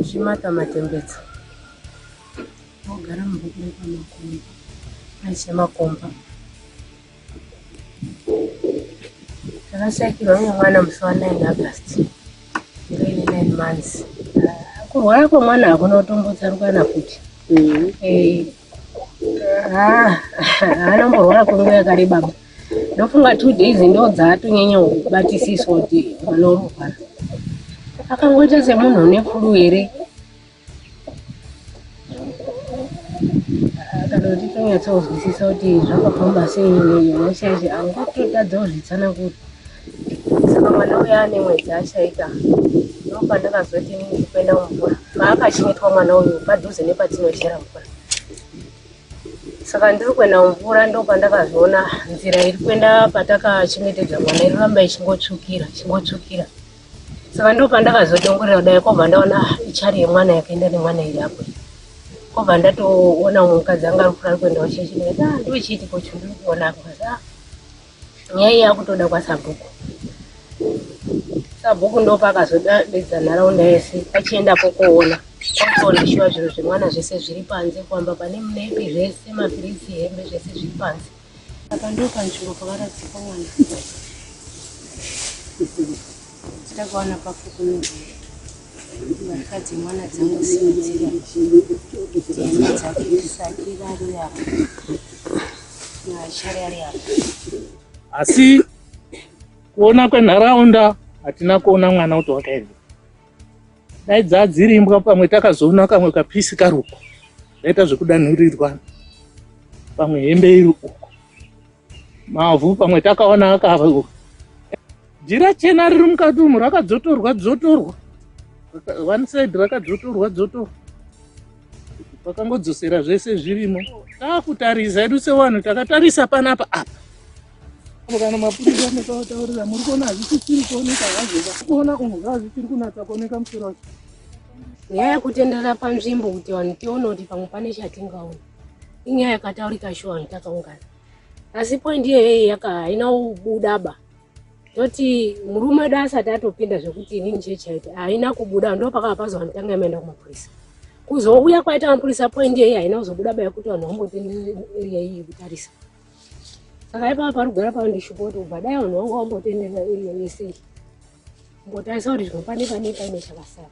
Zvimata matembedza. Ogara mubukure pamakomba. Aise makomba. Takashakirwa nemwana musi wa9 August. Ndine 9 months. Kurwara kwemwana hakuna kutombotsaruka futi. Anomborwara kwenguva yakareba. Ndofunga 2 days ndo dzaatonyanya kubatisiswa kuti mwana unorwara. Akangoita semunhu une flu here. Akadoti tonyatsozwisisa kuti zvakafamba sei nehosha angototadza kuzvitsana kuti saka mwana uya ane mwedzi ashaika. Ndopandakazoti ndikuenda mumvura. Paakachengetwa mwana uyu padhuze nepatinochera mvura. Saka ndiri kuenda mumvura ndopandakazoona nzira iri kuenda patakachengetedza mwana iramba ichingotsvukira. Saka ndopandakazodongorera kudai kobva ndaona ichari yemwana yakaenda nemwana iri apo. Kobva ndatoona mukadzi anga ari kufara kuenda kuchechi ndikati ndochiti kuti ndiri kuona akaza nyaya yakutoda kwasabhuku. Sabhuku ndopakazodedza nharaunda yese achiendapo koona. Kwakuona shuwa zviro zvemwana zvese zviri panze kwamba pane munepi zvese mapirisi hembe zvese zviri panze. Apa ndopanzvimbo pakaradzikwa mwana. Takaona pafukunudza. Vakadzi mwana dzangu simudzira. Dzienda dzake dzisati rari apo. Nashari ari apo. Asi kuona kwenharaunda hatina kuona mwana kuti wakaenda. Dai dzadzirimbwa pamwe takazoona kamwe kapisi karuko. Daita zvekudanhurirwa. Pamwe hembe iri uko. Mavhu pamwe takaona akava. Jira chena riri mukati umu rakadzotorwa. One side rakadzotorwa. Pakangodzosera zvese zvirimo. Takutarisa edu sevanhu takatarisa panapa apa. Kana mapurisa nekautaurira muri kuona hazvisiri kuoneka hazvova. Kuona kunhu hazvisiri kunatsa kuoneka musoro wacho. Nyaya yekutenderera panzvimbo kuti vanhu tione kuti pamwe pane chatingaona. Inyaya yakataurika shuwa vanhu takaungana. Asi point iyeyo haina kubudaba. Toti murume wedu asati atopinda zvekuti inini chechaita haina kubuda ndopakapazwa vanhu tanga vaenda kumapurisa. Kuzouya kwaita mapurisa point iyeyo haina kuzobudaba yekuti vanhu vambotenderera area iyi kutarisa. Saka ipapo parikugara pandishupa kuti ubva dai vanhu vanga vambotenderera area yese. Mbotarisa kuti zvino pane chakasara.